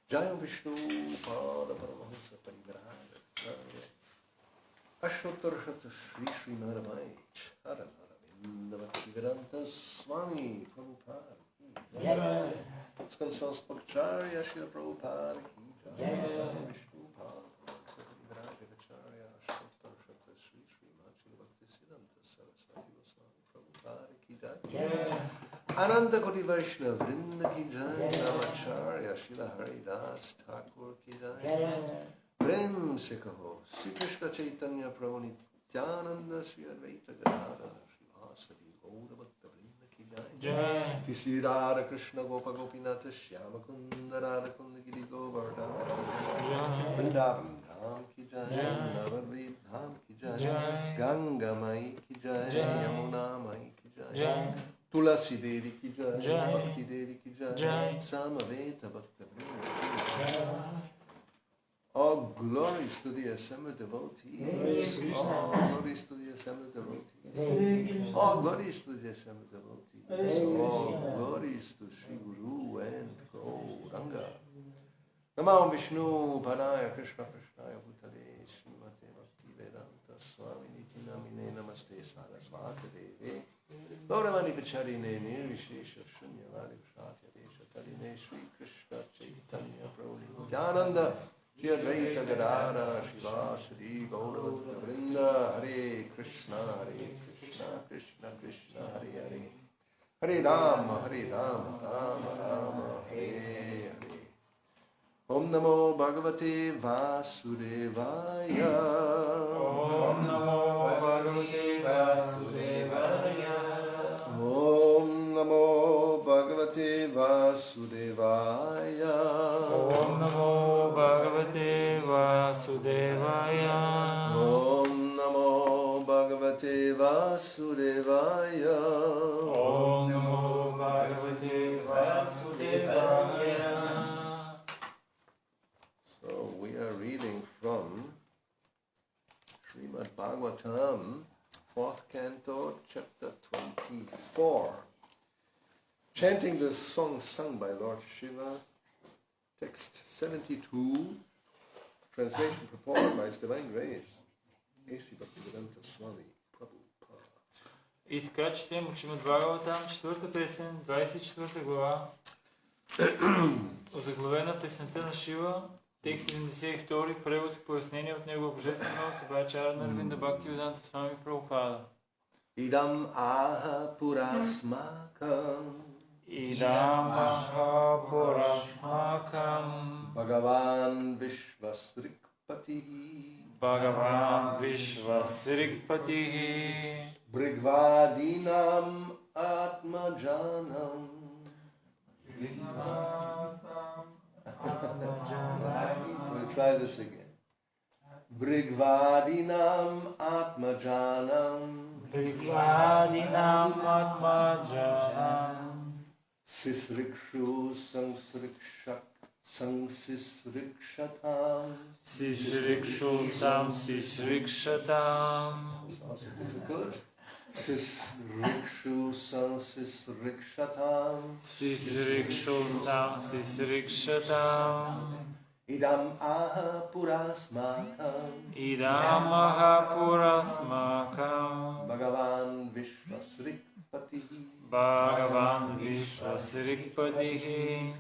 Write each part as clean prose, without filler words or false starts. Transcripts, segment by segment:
Jaya Vishnu Pada Paramahansa Parivraya Ashtotarshata Shri Shri Naramai Charanaravindra Bhaktivedanta Swami Prabhupada Ki Jai Sanskritacharya Shri Prabhupada Ki Jai Vishnu Pada Paramahansa Parivraya Acharya Ashtotarshata Shri Shri Bhaktivedanta Saraswati Goswami Prabhupada Ki Jai Ananta Koti Vaishnava Vrinda Ki Jai Namacharya Shila Haridas Thakur Ki Jai Prem se kaho Sri Krishna Chaitanya Prabhu Nityananda Sri Advaita Gadadhara Srivasadi Gauravani Vrinda Ki Jai Tisi Radha Krishna Gopa Gopinatha Shyama Kunda Radha Kunda Giri Govardhana Vrindavan Dham Ki Jai Navadvip Dham Ki Jai Ganga Mai Ki Jai Yamuna Mai Ki Jai Tulasi Devi Ki Jai Bhakti Devi Ki Jai Samaveta Bhakta Vrinda Ki Jai. All glories to the assembled devotees. All glories to the assembled devotees. All glories to the assembled devotees. All glories to Sri Guru and Gauranga. Namah Vishnu Padaya Krishna Krishnaya Bhutale Srimate Bhakti Vedanta Swami Niti Namine Namaste Saraswati Devi Gauravani Pacharine Nirvishesha Shunyavadi Kshatya Desha Taline Sri Krishna Chaitanya Prabhu Nityananda Shri Advaita Gadadhara Shivasadi Gauravani Vrinda Hare Krishna Krishna Krishna Hare Hare Hare Rama Rama Rama Hare Hare. Om Namo Bhagavate Vasudevaya. Om Namo Bhagavate Vasudevaya. Om Namo Bhagavate Vasudevaya. Om Namo Bhagavate Vasudevaya. Om Namo Bhagavate Vasudevaya. Om Namo Bhagavate Vasudevaya. So we are reading from Srimad Bhagavatam, 4th canto, chapter 24. Chanting the song sung by Lord Shiva, text 72, translation purported by His Divine Grace, A.C. Bhaktivedanta Swami Prabhupada. И така четем Шримад Бхагаватам, 4 песен, 24 глава, озаглавена песента на Шива, текст 72, превод и пояснение от Негова божествена милост, Бачара Арвинда Бхактиведанта Свами Прабхупада. Idam aha purasmakam. Idam aha purasmakam. Bhagavan Vishvasrikpatihi. Bhagavan Vishvasrikpatihi. Brigvadinam Atmajanam. We'll try this again. Brigvadinam Atmajanam. Brigvadinam Atmajanam. Sisrikshu Sangsisrikshatam. Sisrikshu Samsisrikshatam. It's also difficult. Sisrikshu Sangsisrikshatam. Sisrikshu Samsisrikshatam. Idam aha purasmakam. Idam aha purasmakam. Bhagavan Vishvasrikpatihi. Bhagavan Vishvasrikpatihi.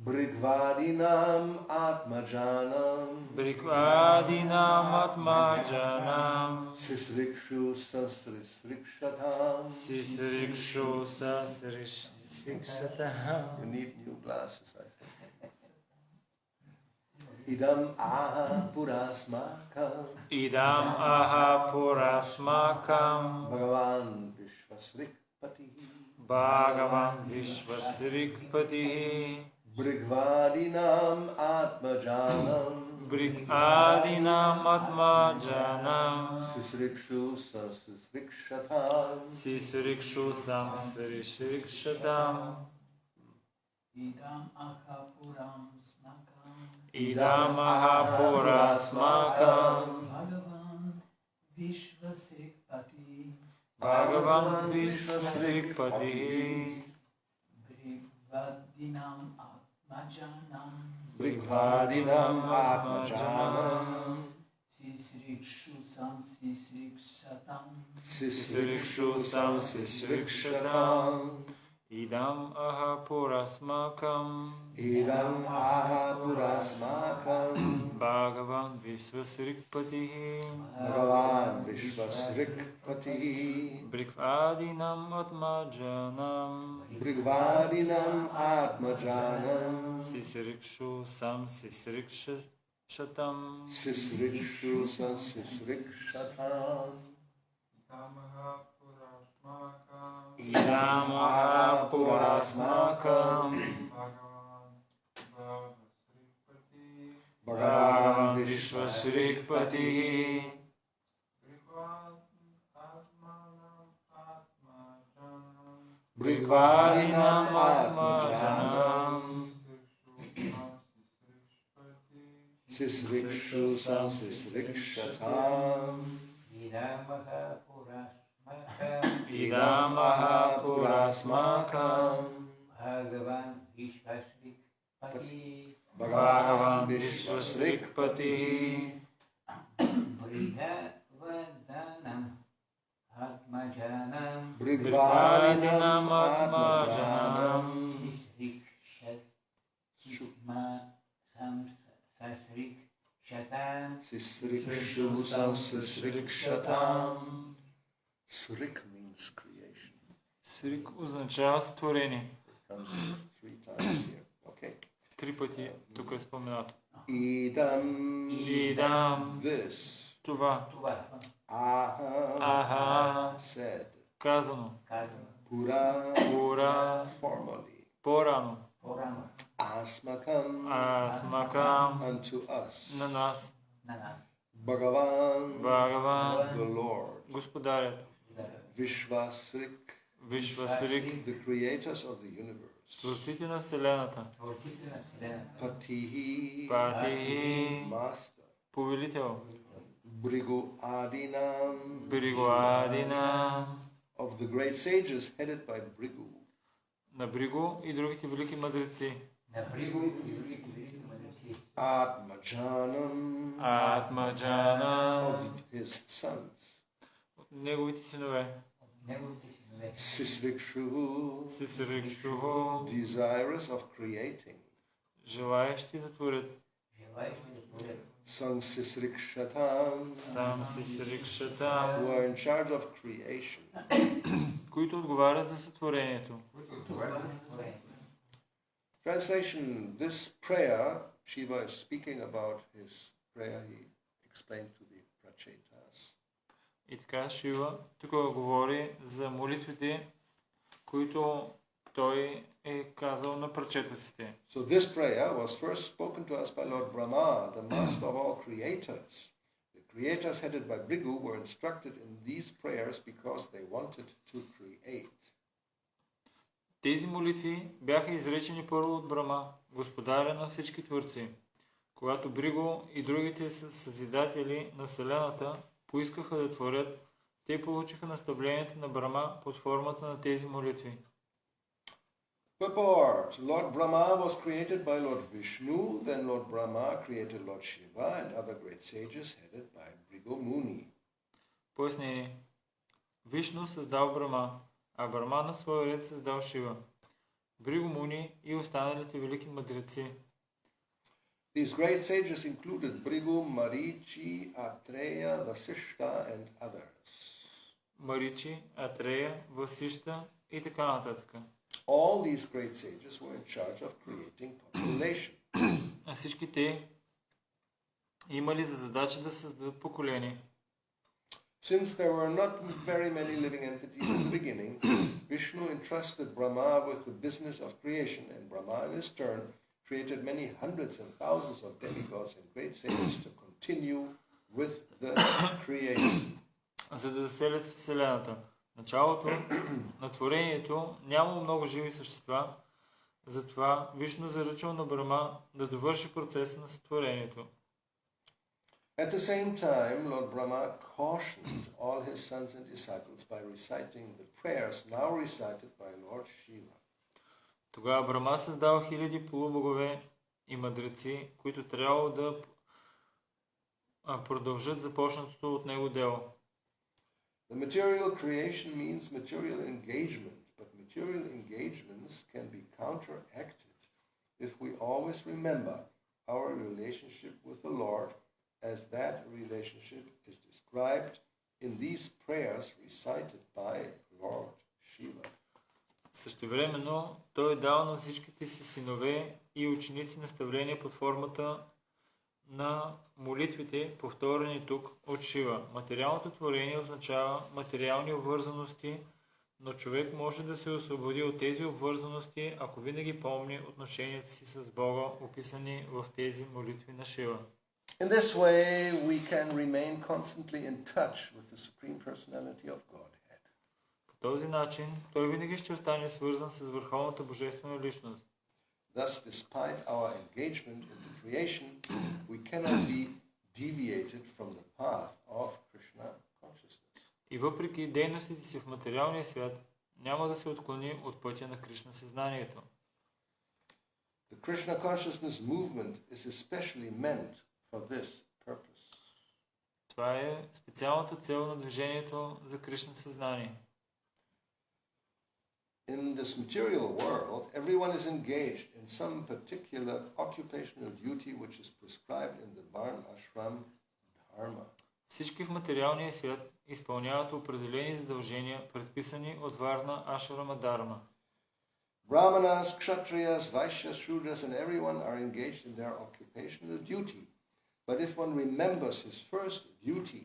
Brigvadinam Atmajanam. Brigvadinam Atmajanam. Sisrikshu Sangsisrikshatam. Sisrikshu Samsisrikshatam. You need new glasses, I think. Idam aha purasmakam. Idam aha purasmakam. Bhagavan Vishvasrikpatihi. Bhagavan Vishvasrikpatihi. Brigvadinam Atmajanam. Brigvadinam Atmajanam. Sisrikshu Sangsisrikshatam. Sisrikshu Samsisrikshatam. Idam akapuram smakam. Idam aha purasmakam. Bhagavan Vishvasrikpati. Bhagavan Vishvasrikpatihi. Brigvadinam Atmajanam. Brigvadinam Atmajanam Sisrikshu sam sisrikshatam. Sisrikshu sam sisrikshatam. Idam aha purasmakam. Idam aha purasmakam. Bhagavan Vishvasrikpatihi. Bhagavan Vishvasrikpatihi. Brigvadinam Atmajanam. Brigvadinam Atmajanam Sisrikshu sam sisrikshatam. Sisrikshu sam sisrikshatam. Idam aha purasmakam. Bhagavan Vishvasrikpatihi. Brigvadinam Atmajanam. Sisrikshu sam sisrikshatam. Idam aha purasmakam. Bhagavan Vishvasrikpatihi. Bhagavan Vishvasrikpatihi. Brigvadanam Atmajanam. Brigvadinam Atmajanam. Sisrikshu sam sisrikshatam. Srik means creation. Срик означава сътворение. It comes 3 times here. Okay. 3 пъти тук е споменато. Idam. Идам. This. Това. Aha. Аха. Said. Казано. Pura. Пура. Formally. По-рано. Asmakam. Асмакам. Unto us. На нас. Bhagavan. Бхагаван. The Lord. Господарят. Vishvasrik. Вишвасрик. The creators of the universe. Творците на Вселената. Patihi. Патихи. Master. Повелител. Brigu Adinam. Бригуадина. Of the great sages headed by Brigu. На Бригу и другите велики мъдреци. Atmajanam. Атмаджана. Of his sons. Неговите синове. Sisrikshu. Сисрикшухо. Desirous of creating. Желаещи да творят. Sang Sisrikshatam. Сам Сисрикшата. Who are in charge of creation. Които отговарят за сътворението. Translation. This prayer, Shiva is speaking about his prayer he explained to the Prachetas. И така Шива тук говори за молитвите, които той е казал на прачетасите. So this prayer was first spoken to us by Lord Brahma, the master of all creators. The creators headed by Brigu were instructed in these prayers because they wanted to create. Тези молитви бяха изречени първо от Брама, господаря на всички творци. Когато Бриго и другите съзидатели на Вселената поискаха да творят, те получиха наставлението на Брама под формата на тези молитви. Purport. Lord Brahma was created by Lord Vishnu, then Lord Brahma created Lord Shiva and other great sages headed by Brigu Muni. Пояснение. Вишну създал Брама, а Брама на своя ред създал Шива, Бриго Муни и останалите велики мъдреци. These great sages included Brigu, Marichi, Atreya, Vasishta and others. Маричи, Атрея, Васишта и така нататък. All these great sages were in charge of creating population. А всички те имали за задача да създадат поколение. Since there were not very many living entities in the beginning, Vishnu entrusted Brahma with the business of creation, and Brahma in his turn created many hundreds and thousands of demigods and great sages to continue with the creation. За да заселят Вселената. Началото на творението няма много живи същества, затова Вишну заръчал на Брама да довърши процеса на сътворението. At the same time, Lord Brahma cautioned all his sons and disciples by reciting the prayers now recited by Lord Shiva. Тогава Брама създал хиляди полубогове и мъдреци, които трябвало да продължат започнатото от него дело. The material creation means material engagement, but material engagements can be counteracted if we always remember our relationship with the Lord as that relationship is described in these prayers recited by Lord Shiva. Същевременно той е дал на всичките си синове и ученици наставления под формата на молитвите, повторени тук от Шива. Материалното творение означава материални обвързаности, но човек може да се освободи от тези обвързаности, ако винаги помни отношенията си с Бога, описани в тези молитви на Шива. In this way, we can remain constantly in touch with the Supreme Personality of Godhead. По този начин той винаги ще остане свързан с Върховната Божествена личност. Thus, despite our engagement in the creation, we cannot be deviated from the path of Krishna consciousness. И въпреки дейностите си в материалния свят, няма да се отклони от пътя на Кришна съзнанието. The Krishna consciousness movement is especially meant for this purpose. Това е специалната цел на движението за Кришна съзнание. In this material world, everyone is engaged in some particular occupational duty which is prescribed in the Varna Ashram Dharma. Всички в материалния свят изпълняват определени задължения, предписани от Варна Ашрама Дарма. Brahmanas, Kshatriyas, Vaishyas, Shudras and everyone are engaged in their occupational duty. But if one remembers his first duty,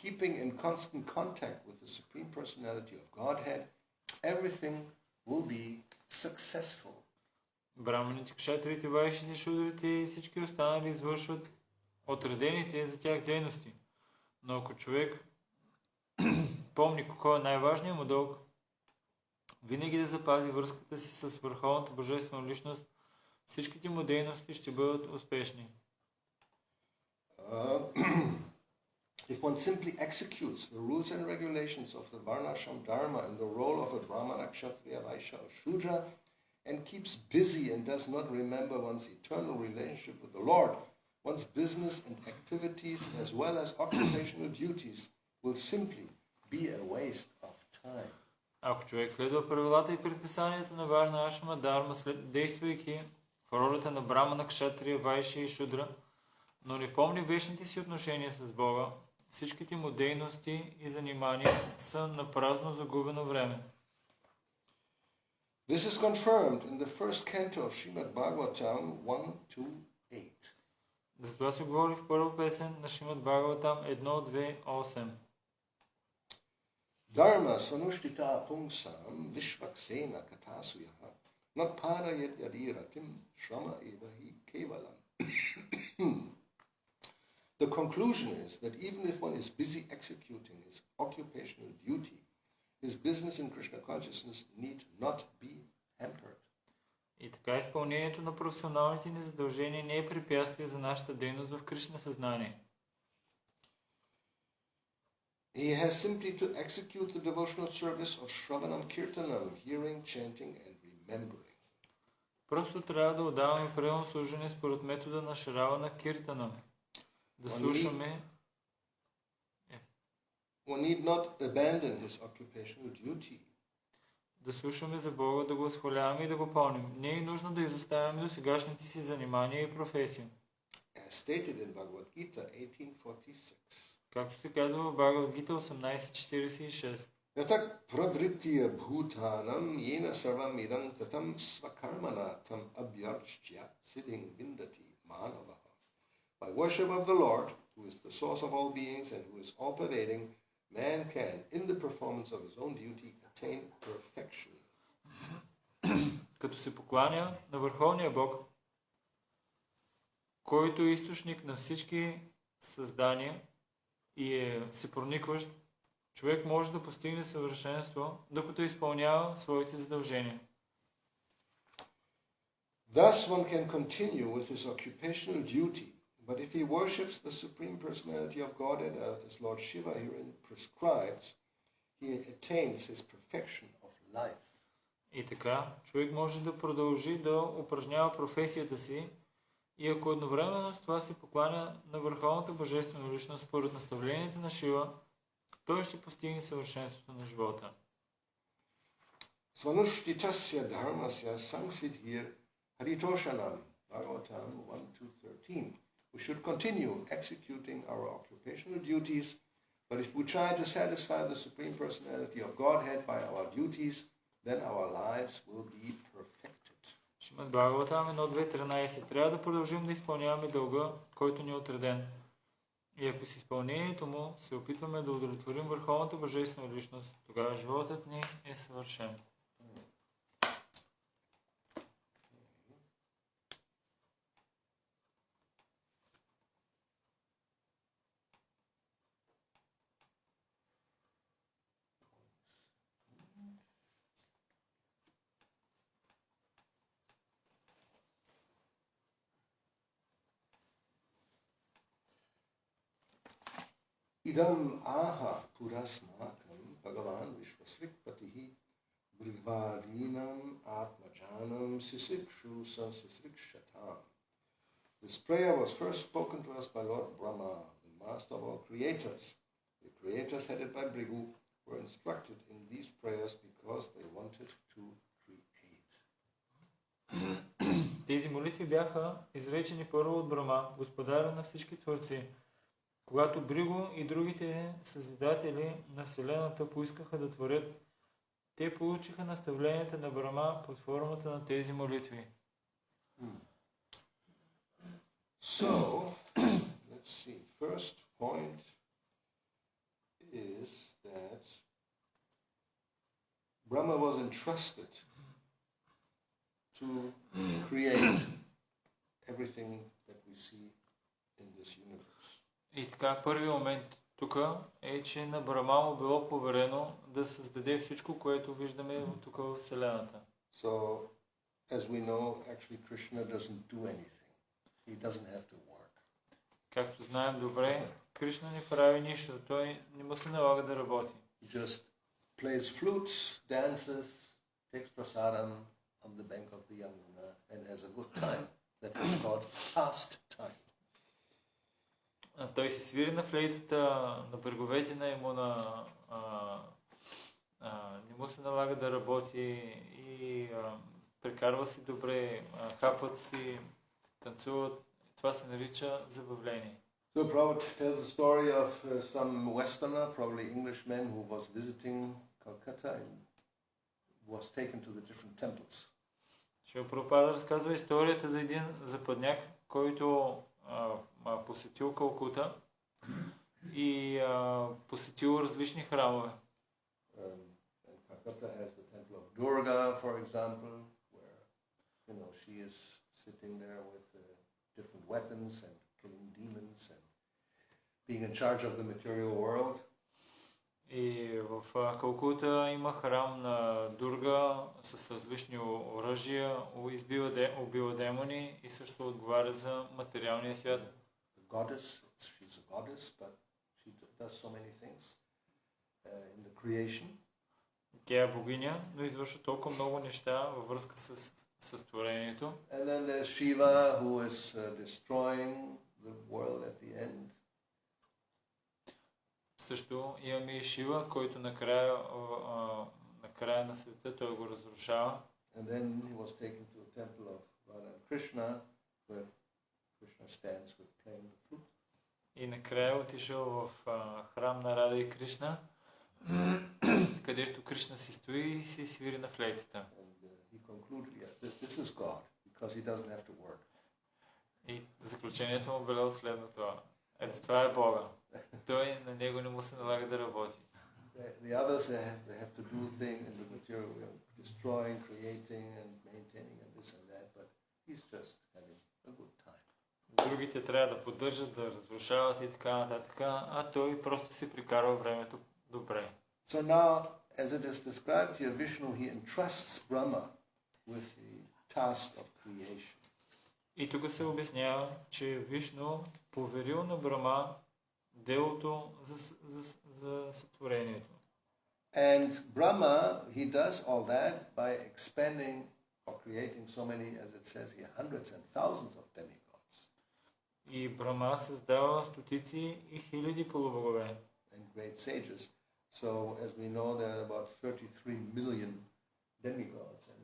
keeping in constant contact with the Supreme Personality of Godhead, everything will be successful. Браманите, кшатриите, вайшите, шудрите и всички останали извършват отредените за тях дейности. Но ако човек помни кой е най-важният му дълг, винаги да запази връзката си с Върховната Божествена личност, всичките му дейности ще бъдат успешни. If one simply executes the rules and regulations of the Varnashram Dharma in the role of a Brahmana, Kshatriya, Vaishya or Shudra and keeps busy and does not remember one's eternal relationship with the Lord, one's business and activities as well as occupational duties will simply be a waste of time. Ако човек следва правилата и предписанията на Варна Ашрама Дарма, действайки в ролята на Брамана, Кшатрия, Вайшя и Шудра, но не помни вечните си отношения с Бога, всичките му дейности и занимания са на празно загубено време. This is confirmed in the first canto of Srimad Bhagavatam 1-8. За това се говори в първа песен на Шримад Бхагаватам 1.2.8. Dharma sanushtita pungsam vishvaksena kathasuyaha natparayat yadiratim shrama evahi kevalam. The conclusion is that even if one is busy executing his occupational duty, his business in Krishna consciousness need not be hampered. И така изпълнението на професионалните ни задължения не е препятствие за нашата дейност в Кришна съзнание. He has simply to execute the devotional service of Shravanam Kirtanam, hearing, chanting and remembering. Просто трябва да отдаваме правилно служение според метода на Шравана Киртана. Да слушаме. One need not abandon his occupational duty. Да слушаме за Бога, да го възхваляваме и да го пълним. Не е нужно да изоставяме до сегашните си занимания и професия. As stated in Bhagavad Gita 1846. Както се казва в Бхагавад Гита 18.46. Yatak pravrittiya bhutanam yena sarvam idam tatam svakarmana tam abhyarchya siddhing vindati manavaha. By worship of the Lord, who is the source of all beings and who is all-pervading, man can, in the performance of his own duty, attain perfection. Като се покланя на Върховния Бог, който е източник на всички създания и е всепроникващ, човек може да постигне съвършенство, докато изпълнява своите задължения. Thus one can continue with his occupational duty, but if he worships the Supreme Personality of Godhead as Lord Shiva herein prescribes, he attains his perfection of life. И така, човек може да продължи да упражнява професията си, И ако едновременно с това се покланя на върховната божествена личност според наставленията на Шива, той ще постигне съвършенството на живота. Svanushthitasya dharmasya sangsidhir haritoshanam Bhagavatam 1-13. We should continue executing our occupational duties, but if we try to satisfy the Supreme Personality of Godhead by our duties, then our lives will be perfected. Шримад Бхагаватам 1.2.13. Трябва да продължим да изпълняваме дълга, който ни е отреден. И ако с изпълнението му се опитваме да удовлетворим върховната божествена личност, тогава животът ни е съвършен. Idam aha purasmakam Bhagavan Vishvasrikpatihi Brigvadinam Atmajanam Sisikshu Sansisrikshatam. This prayer was first spoken to us by Lord Brahma, the master of all creators. The creators headed by Brigu were instructed in these prayers because they wanted to create. Тези молитви бяха изречени първо от Брама, господаря на всички творци. Когато Бриго и другите създатели на Вселената поискаха да творят, те получиха наставленията на Брама под формата на тези молитви. So, let's see. First point is that Brahma was entrusted to create everything that we see in this universe. И така, първият момент тук е, че на Брама му било поверено да създаде всичко, което виждаме тук в Вселената. So, as we know, actually Krishna doesn't do anything. He doesn't have to work. Както знаем добре, Кришна не прави нищо, той не му се налага да работи. He just plays flutes, dances, takes prasadam on the bank of the Yamuna and has a good time. That is called pastime. Той се свири на флейтата на бреговете на Ямуна, не му се налага да работи и прекарва си добре, хапват си, танцуват. Това се нарича забавление. So Prabhupada tells the story of some Westerner, probably Englishman, who was visiting Calcutta and was taken to the different temples. Шрила Прабхупада разказва историята за един западняк, който посетил Калкута и посетил различни храмове. And Calcutta has the temple of Durga, for example, where she is sitting there with different weapons and killing demons and being in charge of the material world. И в Калкута има храм на Дурга с различни оръжия, убива демони и също отговаря за материалния свят. She's a goddess, but she does so many things in the creation. Тя е богиня, но извършва толкова много неща във връзка с творението. And then there's Shiva, who is destroying the world at the end. Също имаме и Шива, който накрая на света той го разрушава. And then he was taken to the temple of Radha and Krishna, where Krishna stands with playing the flute. И накрая отишъл в храм на Рада и Кришна, където Кришна си стои и си свири на флейтата. And he concluded, yes, this is God, because he doesn't have to work. И заключението му било следното. Ето това е Бога. Той на него не му се налага да работи. The others, they have to do things in the material world, destroying, creating, and maintaining, and this and that, but he's just having a good time. Другите трябва да поддържат, да разрушават и така нататък, а той просто си прикарва времето добре. So now, as it is described here, Vishnu, he entrusts Brahma with the task of creation. И тук се обяснява, че Вишну поверил на Брама делото за сътворението. And Brahma, he does all that by expanding or creating so many, as it says here, hundreds and thousands of demigods. И Брахма създава стотици и хиляди полубогове. And great sages. So, as we know, there are about 33 million demigods, and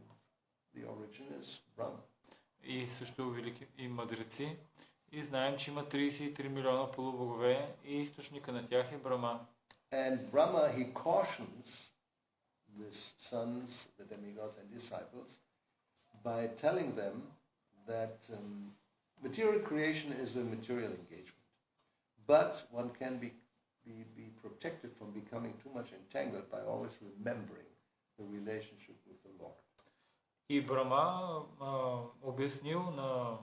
the origin is Brahma. И също велики и мъдреци. И знаем, че има 33 милиона полубогове и източника на тях е Брахма. And Brahma, he cautions his sons, the demigods and disciples, by telling them that material creation is a material engagement. But one can be protected from becoming too much entangled by always remembering the relationship with the Lord. И Брахма обяснил на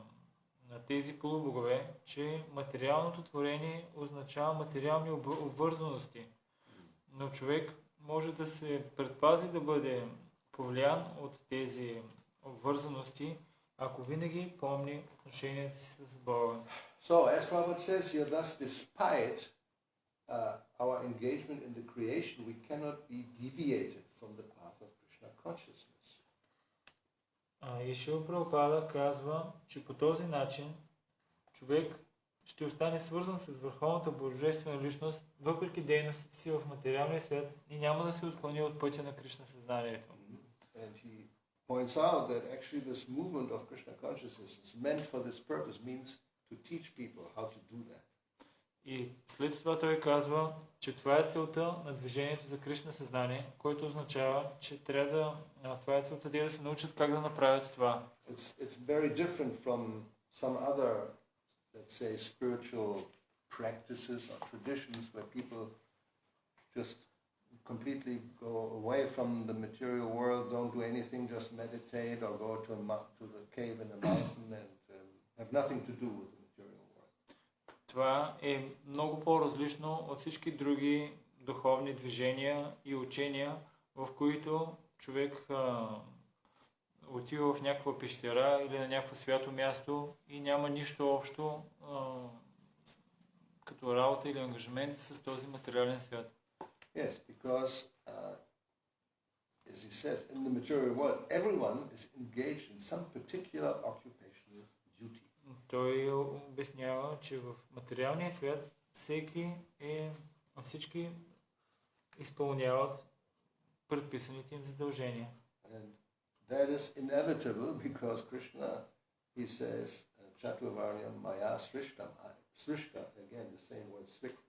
тези полубогове, че материалното творение означава материални обвързаности. Но човек може да се предпази да бъде повлиян от тези обвързаности, ако винаги помни отношението си с Бога. So, as Prabhupada says here, thus despite our engagement in the creation, we cannot be deviated from the path of Krishna consciousness. И Шрила Прабхупада казва, че по този начин човек ще остане свързан с върховната божествена личност, въпреки дейностите си в материалния свят и няма да се отклони от пътя на Кришна съзнанието. And he points out that actually this movement of Krishna consciousness is meant for this purpose, means to teach people how to do that. И след това той казва, че това е целта на движението за Кришна съзнание, което означава, че трябва това е целта да се научат как да направят това. It's very different from some other, let's say, spiritual practices or traditions where people just completely go away from the material world, don't do anything, just meditate or go to the cave in a mountain and have nothing to do with the material world. Това е много по-различно от всички други духовни движения и учения, в които човек отива в някаква пещера или на някакво свято място и няма нищо общо като работа или ангажимент с този материален свят. Yes, because as he says, in the material world, everyone is engaged in some particular occupational duty. Той обяснява, че в материалния свят всички изпълняват предписаните им задължения. And that is inevitable because Krishna, he says, Chaturvaryam Maya Srishtam. Srishta, again, the same word, Srishta.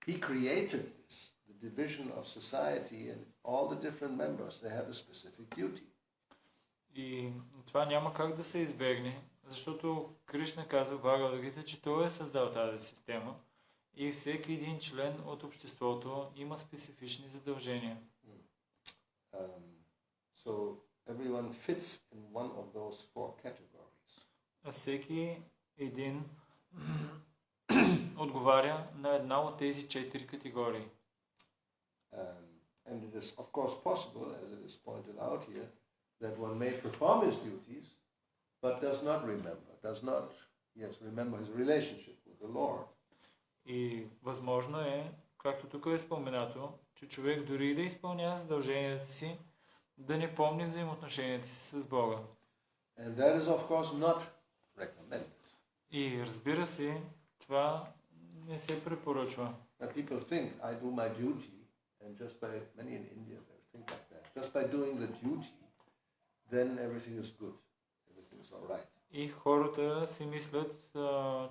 He created this, the division of society, and all the different members, they have a specific duty. И това няма как да се избегне, защото Кришна казва в Бхагавад-гита, че той е създал тази система и всеки един член от обществото има специфични задължения. So everyone fits in one of those four categories. А всеки един отговаря на една от тези 4 категории. And it is of course possible, as it is pointed out here, that one may perform his duties, but does not remember his relationship with the Lord. И възможно е, както тук е споменато, че човек дори да изпълнява задълженията си, да не помни взаимоотношенията си с Бога. And that is of course not recommended. И разбира се, това не се препоръчва. But people think I do my duty, and just by many in India they think like that. Just by doing the duty, then everything is good, everything is all right. И хората си мислят,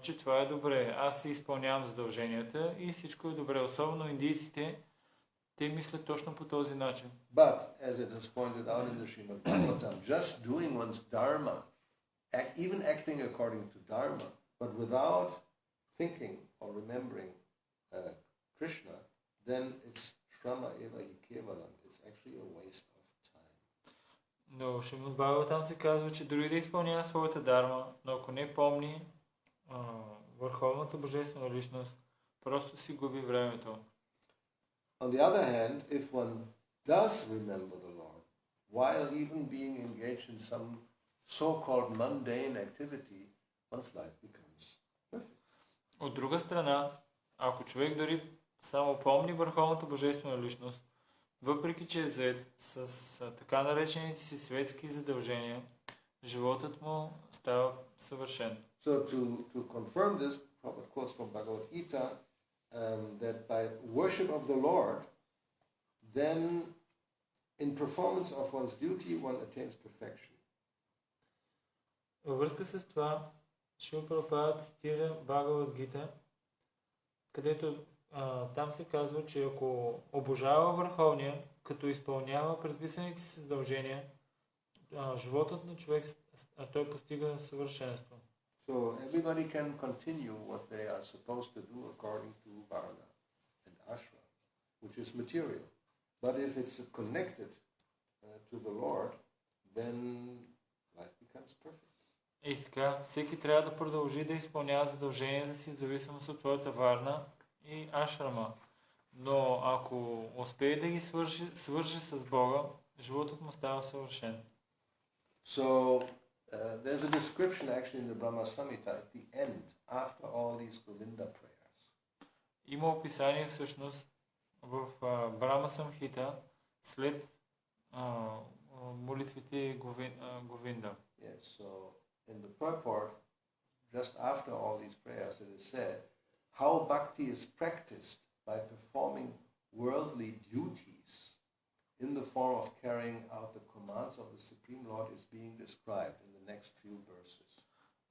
че това е добре. Аз си изпълнявам задълженията и всичко е добре. Особено индийците, те мислят точно по този начин. But, as it is pointed out in the Srimad Bhagavatam, just doing one's dharma, even acting according to dharma, but without thinking or remembering Krishna, then it's shrama eva hi kevalam. It's actually a waste of time. Но Шримад Бхагаватам се казва, че дори да изпълнява своята дарма, но ако не помни върховната божествена личност, просто си губи времето. On the other hand, if one does remember the Lord, while even being engaged in some so-called mundane activity, one's life becomes perfect. От друга страна, ако човек дори само помни върховната божествена личност, въпреки че е зает с така наречените си светски задължения, животът му става съвършен. So to confirm this, Prabhupada quotes from Bhagavad Gita that by worship of the Lord, then in performance of one's duty, one attains perfection. Във връзка с това, Шрила Прабхупада цитира Бхагавад Гита, където там се казва, че ако обожава Върховния, като изпълнява предписаните си задължения, животът на човек, той постига съвършенство. So everybody can continue what they are supposed to do according to Varna and Ashram, which is material. But if it's connected to the Lord, then life becomes perfect. И така, всеки трябва да продължи да изпълнява задълженията си в зависимост от твоята варна и ашрама. Но ако успее да ги свържи с Бога, животът му става съвършен. So there's a description actually in the Brahma Samhita at the end, after all these Govinda prayers. Има описание всъщност в Брахма Самхита след молитвите Говинда. Yes, so in the purport, just after all these prayers, it is said how bhakti is practiced by performing worldly duties in the form of carrying out the commands of the Supreme Lord is being described in the next few verses.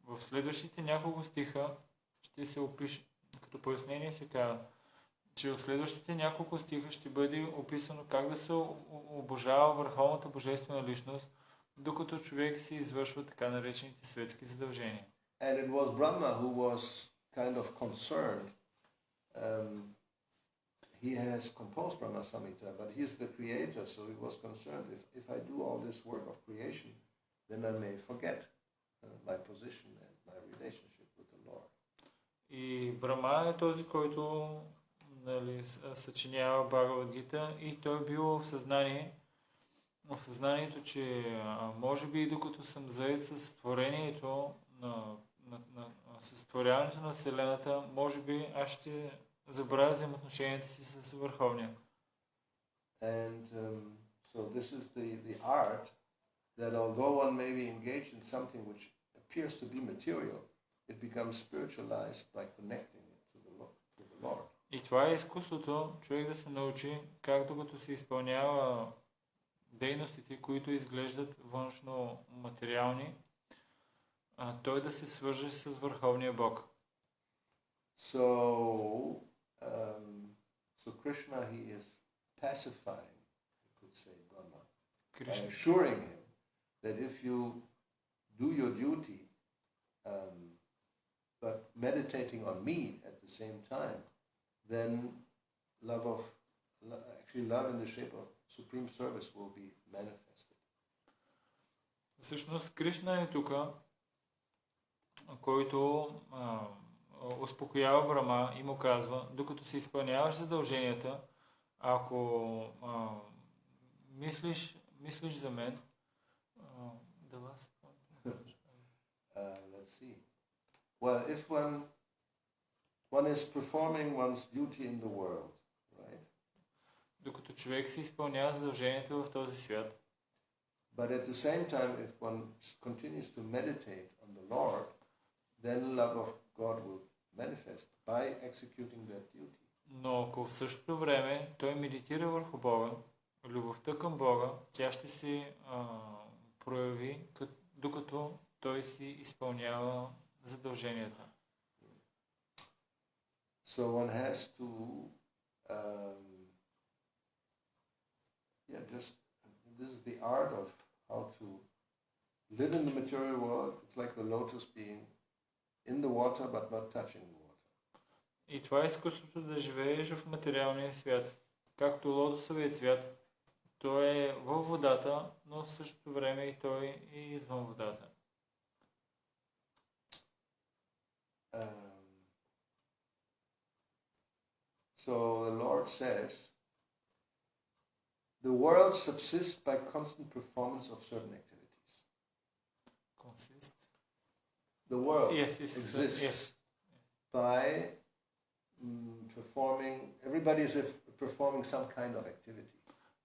В следващите няколко стиха ще се опише, като пояснение се казва, че в следващите няколко стиха ще бъде описано как да се обожава върховната божествена личност, докато човек си извършва така наречените светски задължения. And it was Brahma who was kind of concerned. He has composed Brahma Samhita, but he's the creator, so he was concerned if I do all this work of creation, then I may forget my position and my relationship with the Lord. И Брахма е този, който съчинява Бхагавад Гита и той е бил в съзнанието, че може би докато съм заед с творението, с створяването на Вселената, може би аз ще забравя взаимоотношенията си с Върховния. And so this is the art that although one may be engaged in something which appears to be material, it becomes spiritualized by connecting it to the Lord. И това е изкуството, човек да се научи как докато се изпълнява дейностите, които изглеждат външно материални, той да се свърже с Върховния Бог. So Krishna, he is pacifying, you could say, Brahma, by assuring him that if you do your duty, but meditating on me at the same time, then love in the shape of supreme service will be manifested. Всъщност Кришна е тук, който успокоява Брахма и му казва, докато си изпълняваш задълженията, ако мислиш за мен, let's see. Well, if one is performing one's duty in the world, right? Докато човек си изпълнява задълженията в този свят. But at the same time, if one continues to meditate on the Lord, then the love of God will manifest by executing that duty. Но ако в същото време той медитира върху Бога, любовта към Бога, тя ще се прояви, докато той си изпълнява задълженията. So one has to this is the art of how to live in the material world. It's like the lotus being in the water but not touching the water. И това е изкуството да живееш в материалния свят. Както лотосовият цвят, той е във водата, но в същото време и той е извън водата. So the Lord says, the world subsists by constant performance of certain activities. Consist? The world exists by performing, everybody is performing some kind of activity.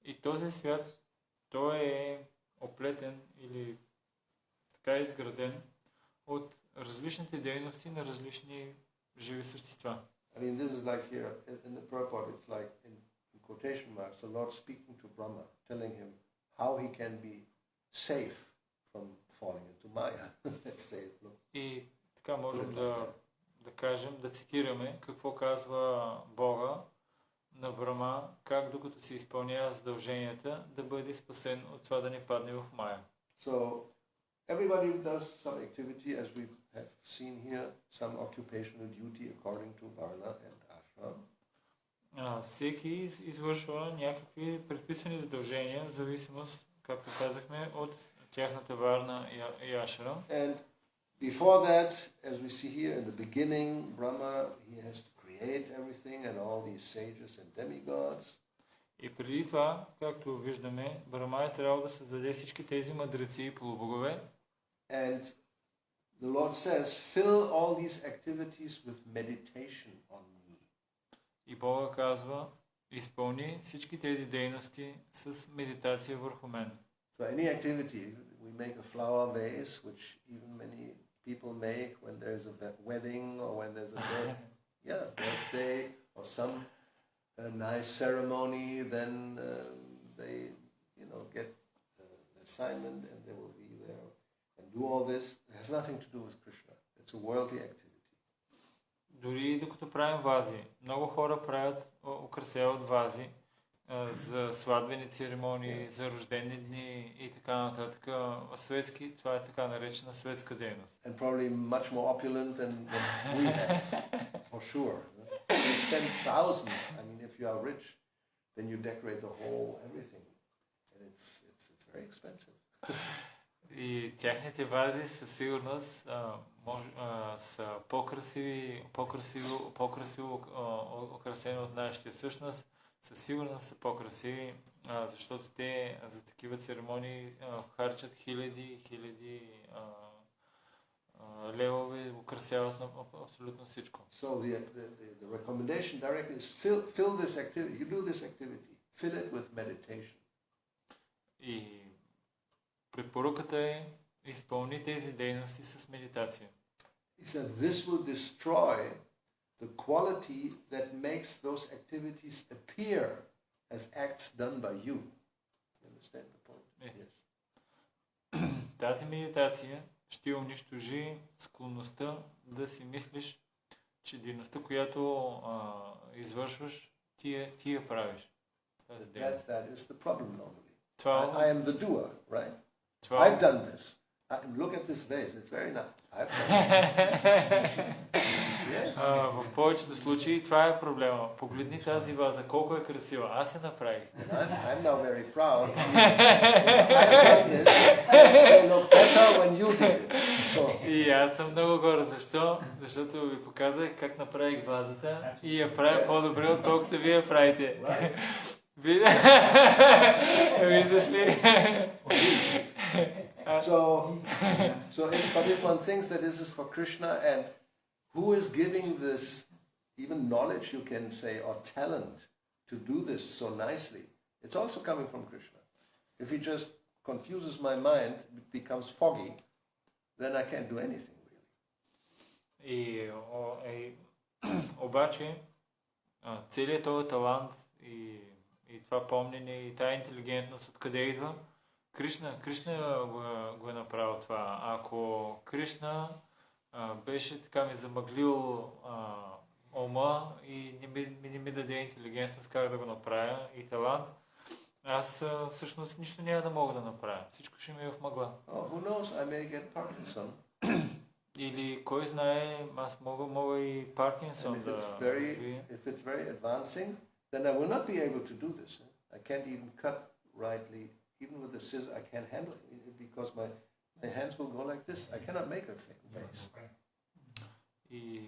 И този свят, той е оплетен или така изграден от различните дейности на различни живи същества. I mean, this is like here in the purport, it's like in quotation marks, the Lord speaking to Brahma, telling him how he can be safe from falling into Maya. Let's say it. Look. И така можем да кажем, да цитираме какво казва Бога на Брама, как докато се изпълнява задълженията, да бъде спасен от това да не падне в Майя. So everybody does some activity, as we have seen here, some occupational duty according to Varna and Ashram. Всеки извършва някакви предписани задължения в зависимост, както казахме, от тяхната Варна и Ашрам. And before that, as we see here in the beginning, Brahma, he has to create everything and all these sages and demigods. И преди това, както виждаме, Брахма е трябвало да създаде всички тези мъдреци и полубогове. And the Lord says, fill all these activities with meditation on me. И Бога казва, изпълни всички тези дейности с медитация върху мен. So any activity, we make a flower vase, which even many people make when there's a wedding or when there's a birthday or some nice ceremony, then they, get the assignment and they will be there and do all this. It has nothing to do with Krishna. It's a worldly activity. Дори докато правим вази, много хора правят, украсяват вази за сватбени церемонии, за рождени дни и така нататък. Светски, това е така наречена светска дейност. And probably much more opulent than what we have, for sure. You spend thousands. I mean, if you are rich, then you decorate the whole everything, and it's very expensive. И тяхните вази със сигурност са по-красиво украсени от нашите. Всъщност, със сигурност са по-красиви, защото те за такива церемонии харчат хиляди левове, украсяват на абсолютно всичко. So the recommendation directly is fill this activity. You do this activity. Fill it with meditation. И препоръката е изпълни тези дейности с медитация. He said this will destroy the quality that makes those activities appear as acts done by you. You understand the point? Yes. Тази медитация ще унищожи склонността да си мислиш, че дейността, която извършваш, ти я правиш. That is the problem normally. I am the doer, right? I've done this. Look at this vase. It's very nice. I've done it. Yes. В повечето случаи това е проблема. Погледни тази ваза, колко е красива. Аз я направих. I'm now very proud. I've done this. It looked better when you did it. So. И аз съм много горд. Защо? Защото ви показах как направих вазата и я правя по-добре, отколкото вие я правите. Виждаш ли? But if one thinks that this is for Krishna, and who is giving this even knowledge, you can say, or talent to do this so nicely, it's also coming from Krishna. If he just confuses my mind, it becomes foggy, then I can't do anything really. И обаче целият този талант и това помнене и тая интелигентност, откъде идва? Кришна го е направил това. Ако Кришна беше така ми замъглил ума и не ми даде интелигентност как да го направя и талант, аз всъщност нищо няма да мога да направя. Всичко ще ми е в мъгла. Who knows, I may get Parkinson. Или кой знае, аз мога и Паркинсон да развия. If it's very advancing, then I will not be able to do this. I can't even cut rightly. Even with the scissors, I can't handle it because my hands will go like this. I cannot make a face. И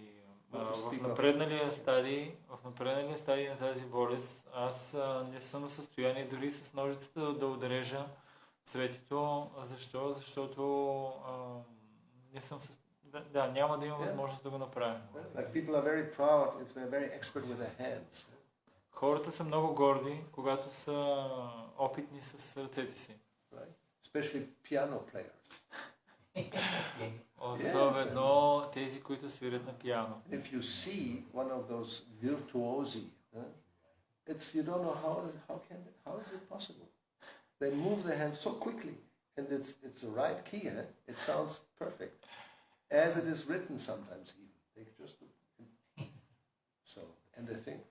в напредналия стадий на тази болест, аз не съм в състояние дори с ножицата да отрежа цветето. Защо? Защото не съм няма да имам възможност да го направя. Like people are very proud if they're very expert with their hands. Хората са много горди, когато са опитни с ръцете си. Right? Especially piano players. Особено тези, които свирят на пиано. If you see one of those virtuosi, you don't know how is it possible? They move their hands so quickly, and it's the right key. It sounds perfect, as it is written sometimes even. They just so, and they think.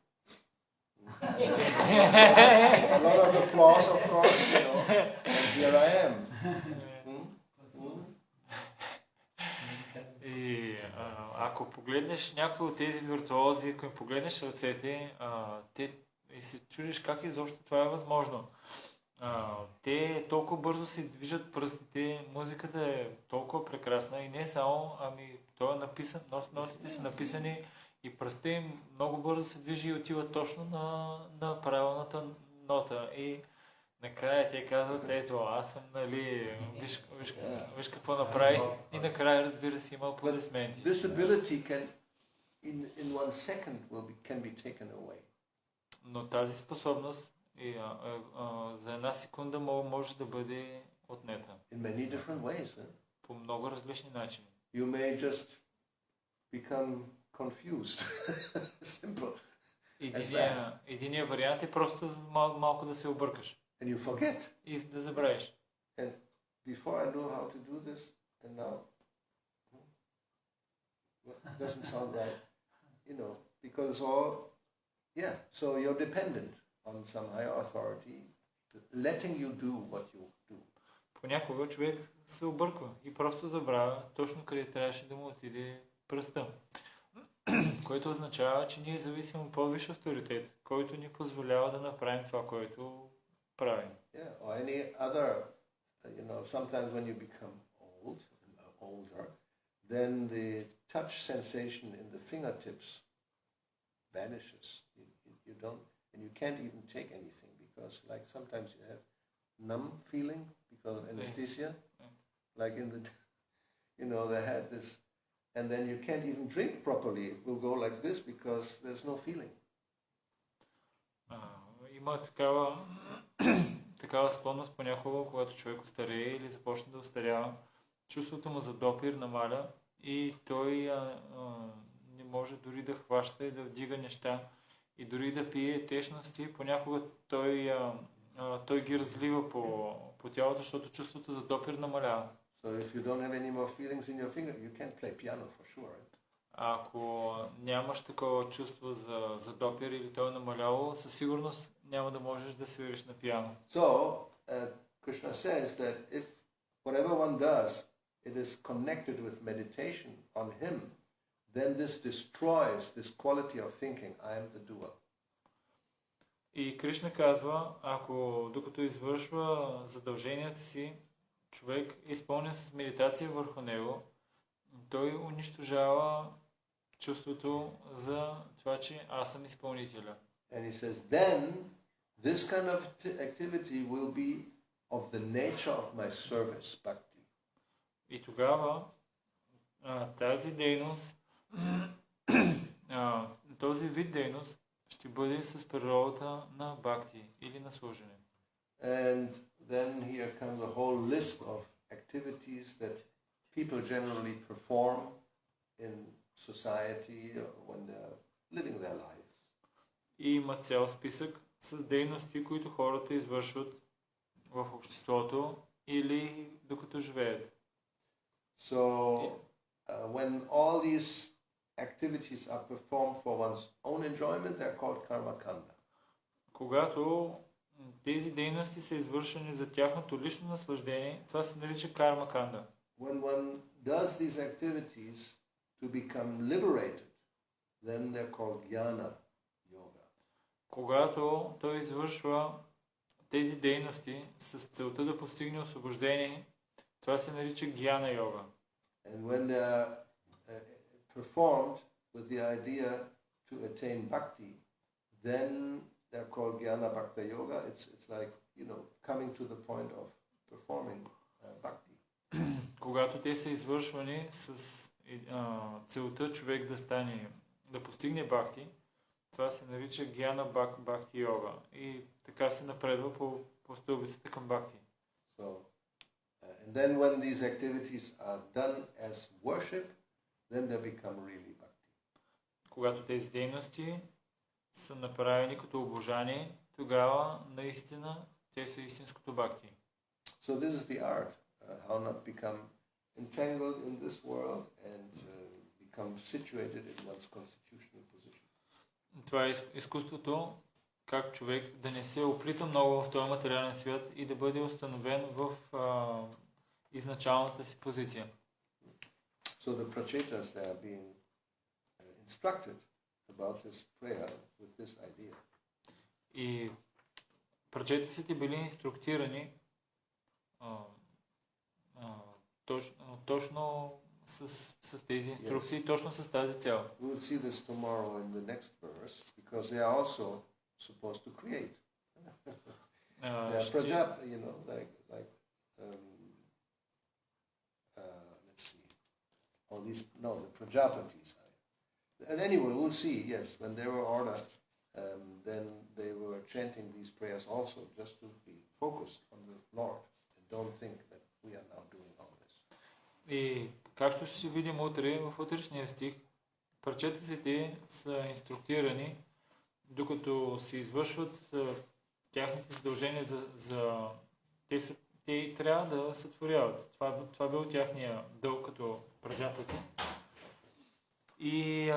A lot of applause, of course, and here I am. И ако погледнеш някой от тези виртуози, ако им погледнеш ръцете, и се чудиш как изобщо това е възможно. Те толкова бързо се движат пръстите, музиката е толкова прекрасна и не само, то е написан, нотите са написани и пръстът им много бързо се движи и отива точно на правилната нота. И накрая те казват, ето, аз съм, виж какво направих. И накрая, разбира се, има аплодисменти. This ability can, in 1 second, can be taken away. Но тази способност за една секунда може да бъде отнета. In many different ways. По много различни начини. You may just become confused. Simple. Единият вариант е просто малко да се объркаш. And you forget. И да забравиш. And before I know how to do this, and now it doesn't sound right, because it's all, so you're dependent on some higher authority, letting you do what you do. Понякога човек се обърква и просто забравя точно къде трябваше да му отиде пръста. Което означава, че ние зависим от по-висш авторитет, който ни позволява да направим това, което правим. Or any other, sometimes when you become older, then the touch sensation in the fingertips vanishes. You don't, and you can't even take anything because, like, sometimes you have numb feeling because of anesthesia, like in the, they had this, and then you can't even drink properly. It will go like this because there's no feeling. Има такава склонност понякога, когато човек остарее или започне да остарява, чувството му за допир намаля и той не може дори да хваща и да вдига неща и дори да пие течности. Понякога той ги разлива по тялото, защото чувството за допир намалява. So if you don't have any more feelings in your finger, you can't play piano for sure. Right? Ако нямаш такова чувство за допир или то е намаляло, със сигурност няма да можеш да свириш на пиано. So, Krishna says that if whatever one does, it is connected with meditation on him, then this destroys this quality of thinking, I am the doer. И Кришна казва, ако докато извършва задълженията си, човек изпълня с медитация върху него, той унищожава чувството за това, че аз съм изпълнителя. And he says, then this kind of activity will be of the nature of my service, bhakti. И тогава тази дейност, този вид дейност ще бъде с природата на бхакти или на служене. And then here comes a whole list of activities that people generally perform in society when they're living their lives. И има цял списък с дейности, които хората извършват в обществото или докато живеят. So when all these activities are performed for one's own enjoyment, they're called karma kanda. Когато тези дейности са извършени за тяхното лично наслаждение, това се нарича карма канда. When one does these activities to become liberated, then they're called jnana yoga. Когато той извършва тези дейности с целта да постигне освобождение, това се нарича гьяна йога. And when they're performed with the idea to attain bhakti, then they're called jnana bhakti yoga. It's like, coming to the point of performing bhakti. Когато те са извършвани с целта човек да постигне бхакти, това се нарича гьяна бхакти йога. И така се напредва по стълбицата към бхакти. So, And then when these activities are done as worship, then they become really bhakti. Когато тези дейности са направени като обожание, тогава наистина те са истинското бхакти. So this is the art, how not become entangled in this world and become situated in one's constitutional position. Това е изкуството, как човек да не се оплита много в този материален свят и да бъде установен в изначалната си позиция. So the prachetas, they are being instructed about this prayer with this idea. И прачетисите били инструктирани точно с тези инструкции, точно с тази цел. We will see this tomorrow in the next verse, because they are also supposed to create. They are you know, like let's see, all these, no, the Prajapatis. And anyway, we'll see, yes, when they were ordered, then they were chanting these prayers also just to be focused on the Lord and don't think that we are now doing all this. И както ще си видим утре, в утрешния стих, прачетисите са инструктирани, докато се извършват тяхните задължения те трябва да сътворяват. Това бил тяхния дълг като праджапати. И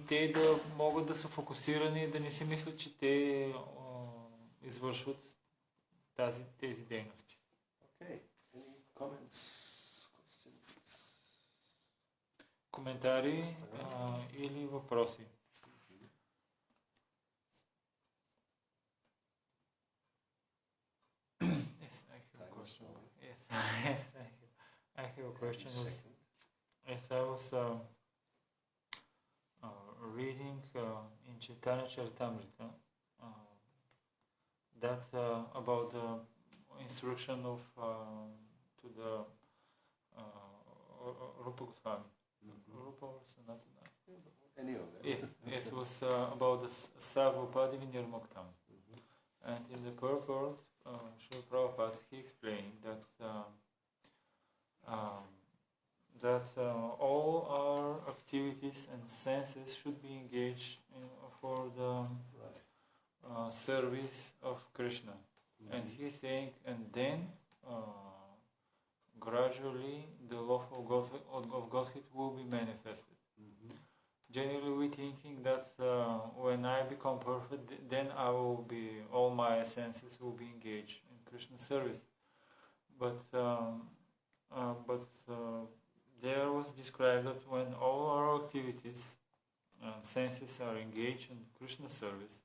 те да могат да са фокусирани, да не си мислят, че те извършват тези дейности. Okay. Any comments, questions? Коментари или въпроси? Yes, I have a question. Yes, I have a question. Yes, I was reading in Chaitanya Charitamrita that about the instruction of to the Rupa Goswami. Rupa or Sanatana? Any of them. Yes, it was about the Sarvapadi Vinirmuktam. And in the purport, Srila Prabhupada, he explained that all our activities and senses should be engaged for the service of Krishna. And he's saying, and then gradually the love of Godhead will be manifested. Generally we thinking that when I become perfect, then all my senses will be engaged in Krishna's service. But there was described that when all our activities and senses are engaged in Krishna's service,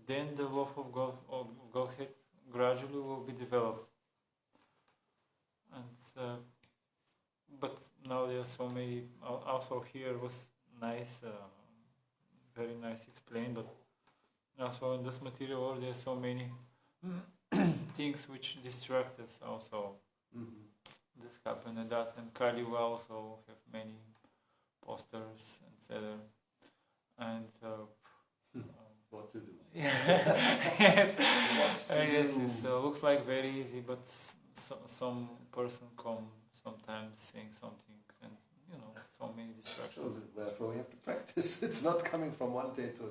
then the love of Godhead gradually will be developed. And but now there are so many. Also here was nice, very nice explained. But also in this material, there are so many things which distract us. Also, this happened and that, and Kali will also have many posters, etc. And what to do? Yes, yes, it looks like very easy, but some person come sometimes saying something, and so many distractions. So therefore, we have to practice. It's not coming from one day to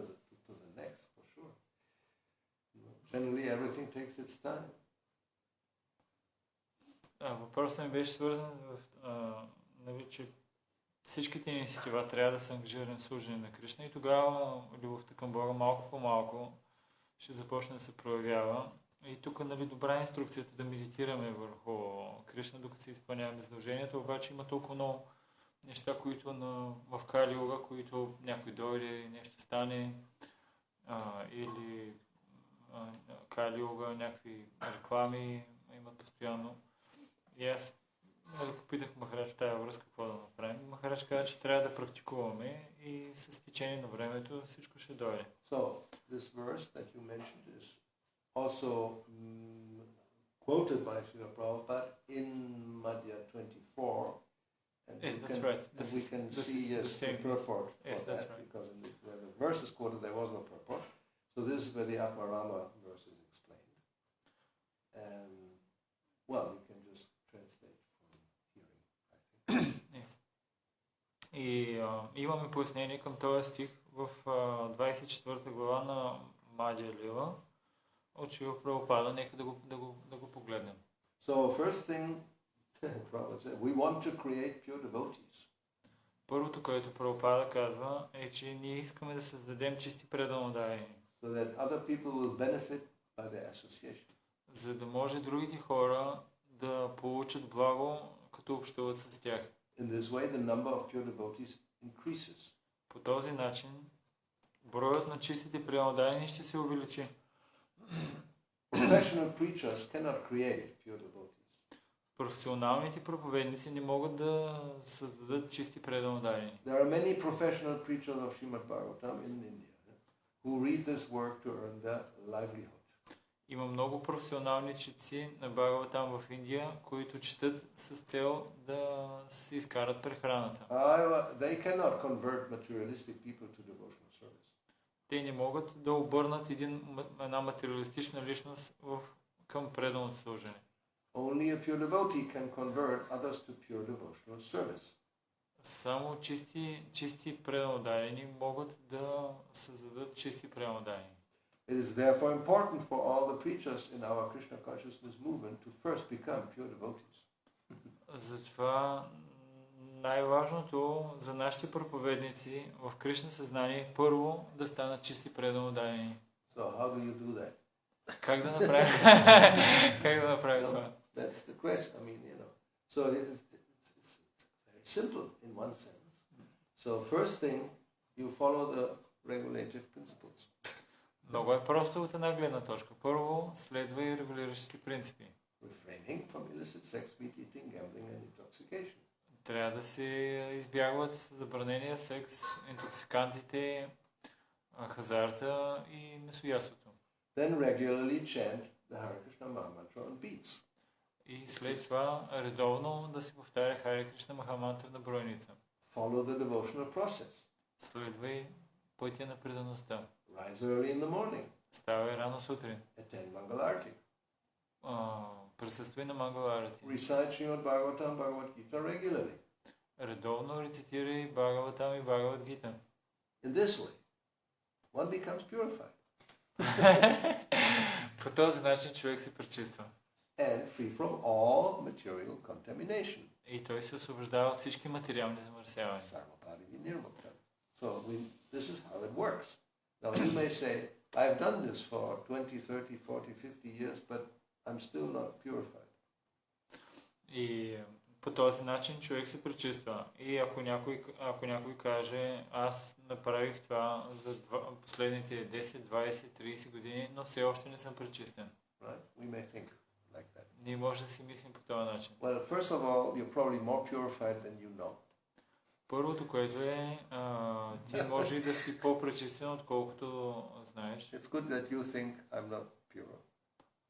the next, for sure. Generally, everything takes its time. Въпросът ми беше свързан че всичките инициатива трябва да са ангажирани с служение на Кришна и тогава любовта към Бога малко по малко ще започне да се проявява. И тук добра инструкцията да медитираме върху Кришна, докато се изпълняваме задължението, обаче има толкова много неща, които в Кали Юга, които някой дойде, нещо стане, или Кали Юга, някакви реклами имат постоянно. И аз попитах Махарадж в тази връзка какво да направим. Махарадж каза, че трябва да практикуваме и с течение на времето всичко ще дойде. So, this verse that you mentioned is also quoted by Srila Prabhupada in Madhya 24. And yes, that's right. We can see the purport for that, right. Because where the verse is quoted, there was no purport. So this is where the Atmarama verse is explained. And Well, we can just translate from hearing, I think. И имаме пояснение към този стих в 24 глава на Мадия Лила от Шрила Прабхупада. Нека да го погледнем. So first thing, Prabhupada said, we want to create pure devotees. Първото, което Прабхупада казва, е, че ние искаме да създадем чисти преданодайни. So that other people will benefit by their association. За да може другите хора да получат благо, като общуват с тях. In this way, the number of pure devotees increases. По този начин, броят на чистите преданодайни ще се увеличи. Professional preachers cannot create pure devotees. Професионалните проповедници не могат да създадат чисти преданодайни. There are many professional preachers of Srimad Bhagavatam in India who read this work to earn their livelihood. Има много професионални четци на Бхагаватам в Индия, които четат с цел да си изкарат прехраната. They cannot convert materialistic people to devotional service. Те не могат да обърнат една материалистична личност към преданото служене. Only a pure devotee can convert others to pure devotional service. Само чисти преданодайни могат да създадат чисти преданодайни. It is therefore important for all the preachers in our Krishna consciousness movement to first become pure devotees. Затова най-важното за нашите проповедници в Кришна съзнание първо да станат чисти преданодайни. So how do you do that? Как да направим това? That's the question. I mean, So it's very simple in one sense. So first thing, you follow the regulative principles. Много е просто от една гледна точка. Първо, следва и регулиращите принципи. Refraining from illicit sex, meat eating, gambling and intoxication. Трябва да се избягват забранения секс, интоксикантите, хазарта и месояството. Then regularly chant the Hare Krishna Mahamatra on beats. И след това редовно да се повтаря Харе Кришна Махамантра на бройница. Follow the devotional process. Следвай пътя на предаността. Rise early in the morning. Ставай рано сутрин. Attend Mangal Arati. Присъствай на Мангала Арати. Recite Srimad Bhagavatam, Bhagavad Gita regularly. Редовно рецитирай Бхагаватам и Бхагават Гита. In this way, one becomes purified. По този начин човек се пречиства. And free from all material contamination. И той се освобождава от всички материални замърсявания. So this is how it works. Now you may say, I've done this for 20, 30, 40, 50 years, but I'm still not purified. И по този начин човек се пречиства. И ако някой каже, аз направих това за последните 10, 20, 30 години, но все още не съм пречистен. Right? We may think like that. Ние може да си мислим по този начин. Well, first of all, you're probably more purified than you know. Първото, което е, ти може и да си по-пречистен, отколкото знаеш. It's good that you think I'm not pure.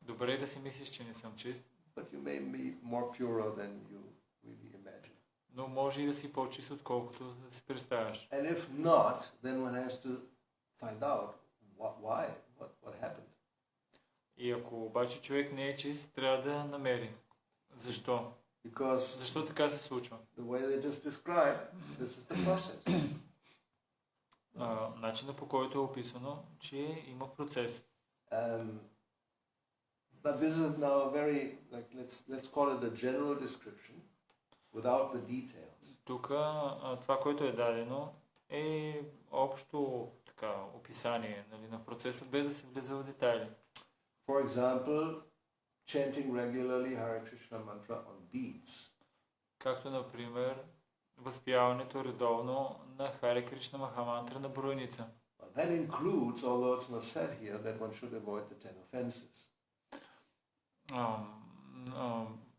Добре е да си мислиш, че не съм чист. But you may be more purer than you really imagine. Но може и да си по-чист, отколкото да си представяш. And if not, then one has to find out why, what happened. И ако обаче човек не е чист, трябва да намери. Защо? Защо така се случва? The way they just described, this is the process. Начинът, по който е описано, че има процес. But this is now very, like, let's call it a general description, without the details. Тук това, което е дадено, е общо описание, нали, на процеса, без да се влиза в детайли. For example, chanting regularly Hare Krishna mantra on beads. Както, например, възпяването редовно на Харе Кришна Махамантра на бройница. That includes, although it's not said here, that one should avoid the 10 offenses.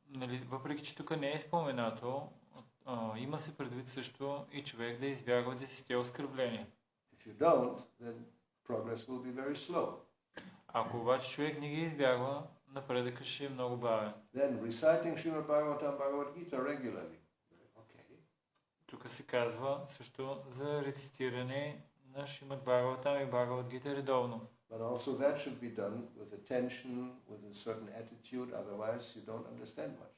Нали, въпреки, че тук не е споменато, има се предвид също и човек да избягва 10 оскърбления. If you don't, then progress will be very slow. Ако обаче човек не ги избягва, напредъкът ще е много бавен. Then reciting Srimad Bhagavatam, Bhagavad Gita regularly. Okay. Тук се казва също за рецитиране на Шримад Бхагаватам и Бхагават Гита редовно. But also that should be done with attention, with a certain attitude, otherwise you don't understand much.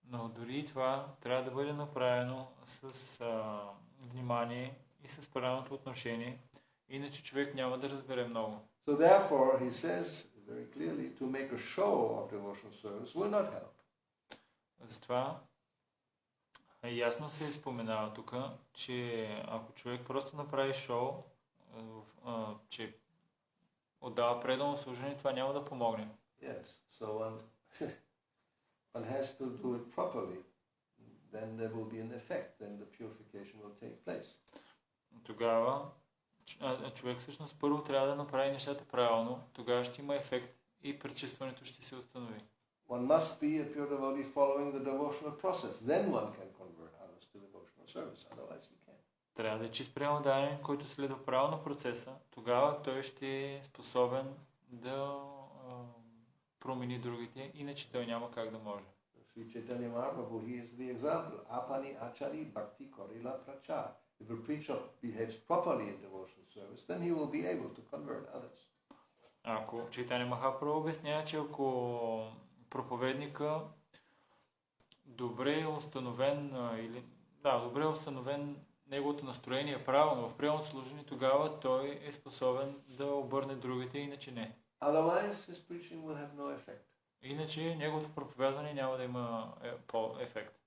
Но дори и това трябва да бъде направено с внимание и с правилното отношение, иначе човек няма да разбере много. So therefore, he says very clearly, to make a show of devotional service will not help. Затова ясно се споменава тук, че ако човек просто направи шоу, че отдава предано служение, това няма да помогне. Yes, so one has to do it properly, then there will be an effect, then the purification will take place. Тогава човек всъщност първо трябва да направи нещата правилно, тогава ще има ефект и пречистването ще се установи. One must be a pure devotee following the devotional process, then one can convert others to devotional service, otherwise you can't. Трябва да е чист преданник, който следва правилно процеса, тогава той ще е способен да промени другите, иначе той няма как да може. Sri Chaitanya Mahaprabhu, he is the example. Apani achari bhakti korila pracha. If a preacher behaves properly in devotional service, then he will be able to convert others. Ако Чайтаня Махапрабху обяснява, че ако проповедника добре е установен добре е установен неговото настроение е правилно в приемното служение, тогава той е способен да обърне другите, иначе не. Otherwise, his preaching will have no effect. Иначе неговото проповядване няма да има ефект.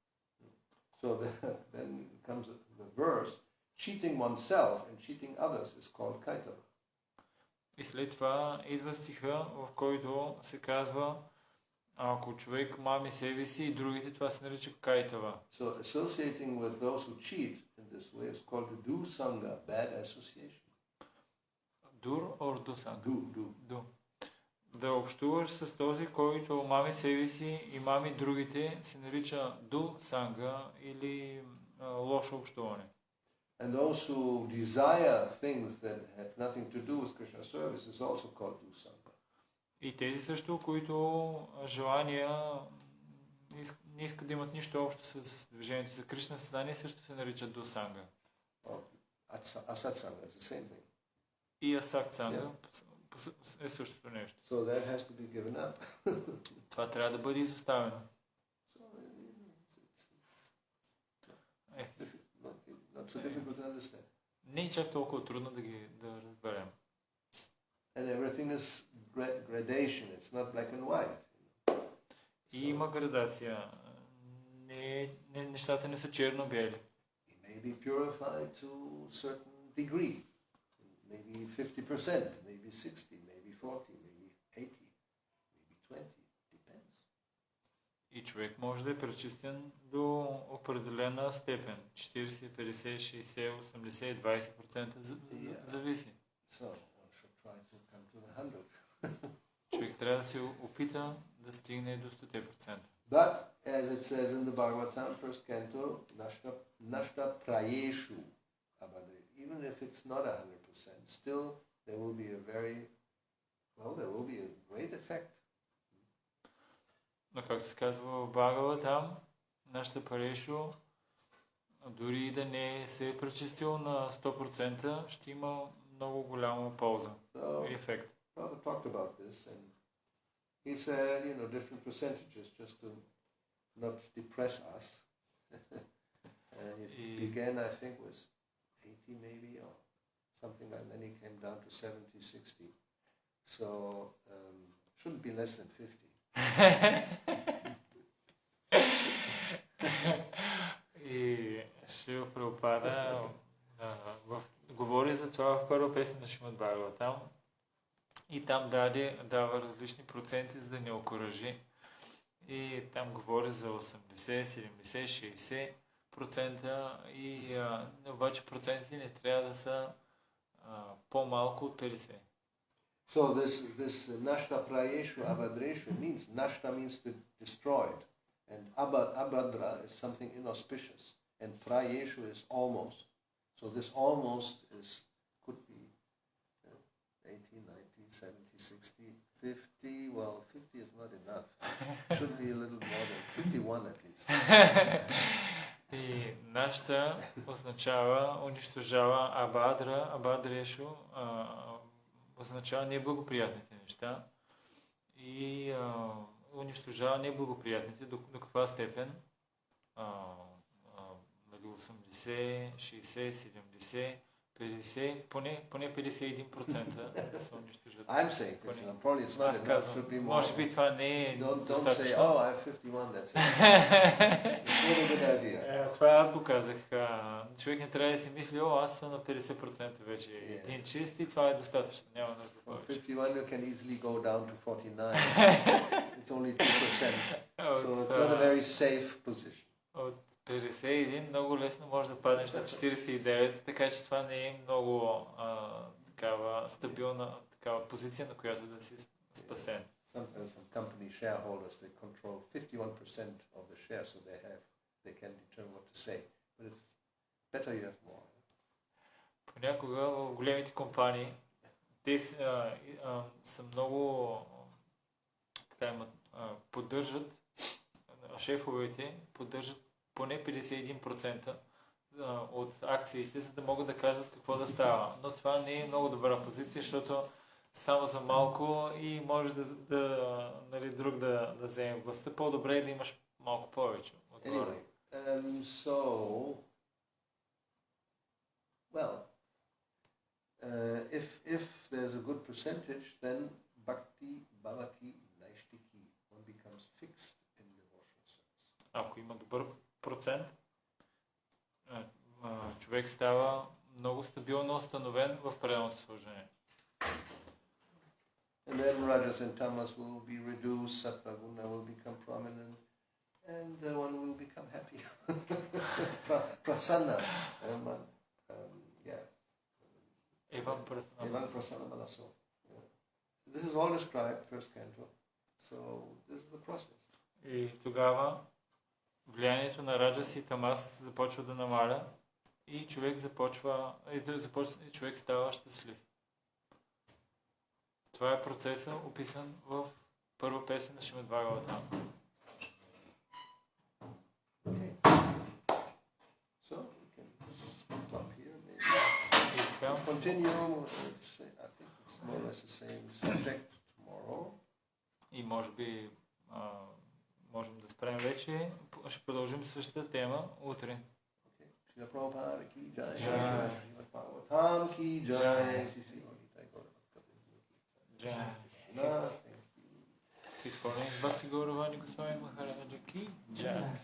So then comes the verse, cheating oneself and cheating others is called kaitava. И след това идва стиха, в който се казва, ако човек мами себе си и другите, това се нарича кайтава. So associating with those who cheat in this way is called to do sangha, bad association. Дур or до санга? Do. Да общуваш с този, който мами себе си и мами другите, се нарича ду санга или лошо общуване. And those who desire things that have nothing to do with Krishna service is also called do sangha. И тези също, които желания не искат да имат нищо общо с движението за Кришна съзнание, също се наричат до санга. Asat sangha is the same thing. И асакт санга е същото нещо. So that has to be given up. Това трябва да бъде изоставено. Not so difficult to understand. Не е чак толкова трудно да разберем. And everything is gradation. It's not black and white. И има градация. Нещата не са черно-бели. It may be purified to a certain degree. Maybe 50%, maybe 60, maybe 40, maybe 80, maybe 20. Depends. И човек може да е пречистен до определена степен. 40, 50, 60, 80, 20% зависи. So one should try to come to the 100. Човек трябва да се опита да стигне до 100%. But, as it says in the Bhagavatam, first canto, nashta prayeshu abhadre. Even if it's not 100%, still there will be a great effect. Но както се казва в Бхагаватам, нашата парешо, дори да не се е пречистил на 100%, ще има много голяма полза и ефект. Prabhupada talked about this, and he said, different percentages just to not depress us. And it began, I think, with 80 maybe, or something like that. Then he came down to 70, 60. So, shouldn't be less than 50. И Шрила Прабхупада говори за това в първа песен на Шримад Бхагаватам и там дава различни проценти, за да не окуражи. И там говори за 80, 70, 60% и обаче процентите не трябва да са по-малко от 50. So this nashta prayeshu abhadreshu means, nashta means destroyed, and abhadra is something inauspicious, and prayeshu is almost. So this almost could be 80, 90, 70, 60, 50. Well, 50 is not enough. Should be a little more than 51 at least. И нашата означава унищожава абадра, абадрешо, означава неблагоприятните неща и унищожава неблагоприятните. До каква степен? 80, 60, 70, 50, поне 51% се унищожат. I'm saying 51. Probably it's not Аз enough. казвам, Should be more. може би това не е Don't say, достатъчно. oh, I have 51, that's it. It's not a good idea. Това аз го казах. Човек не трябва да си мисли, аз съм на 50% вече. Един чист и това е достатъчно. Няма нужда From повече. 51 you can easily go down to 49. It's only 2%. So it's not a very safe position. От 51 много лесно може да паднеш на 49, така че това не е много такава стабилна такава позиция, на която да си спасен. Sometimes some company shareholders they control 51% of the shares, so they can determine what to say. But it's better you have more. Понякога в големите компании те са много така имат, поддържат шефовете поддържат поне 51% от акциите, за да могат да кажат какво да става. Но това не е много добра позиция, защото само за малко и може нали, друг да вземе властта. По-добре е да имаш малко повече. Anyway, if there's a good percentage, then Bhakti Bhavati Naishtiki, one becomes fixed in devotional service. Ако има добър процент, човек става много стабилно установен в преданото служение. And then Rajas and Tamas will be reduced, Sattva Guna will become prominent, and one will become happy. Prasanna. Evan Prasanna Manaso. This is all described, first canto. So this is the process. И тогава влиянието на Раджас и Тамас започва да намаля и човек човек става щастлив. Това е процесът, описан в първа песен на Шримад Бхагаватам. Okay. So we can stop here. Maybe continue. I think it's more or less the same subject tomorrow. И може би можем да спрем вече. Ще продължим същата тема утре. Shri Prabhupada ki jai. Shri Bhagavatam ki jai. Изпълнение Бхакти Гауравани Госвами Махараджа ки джай.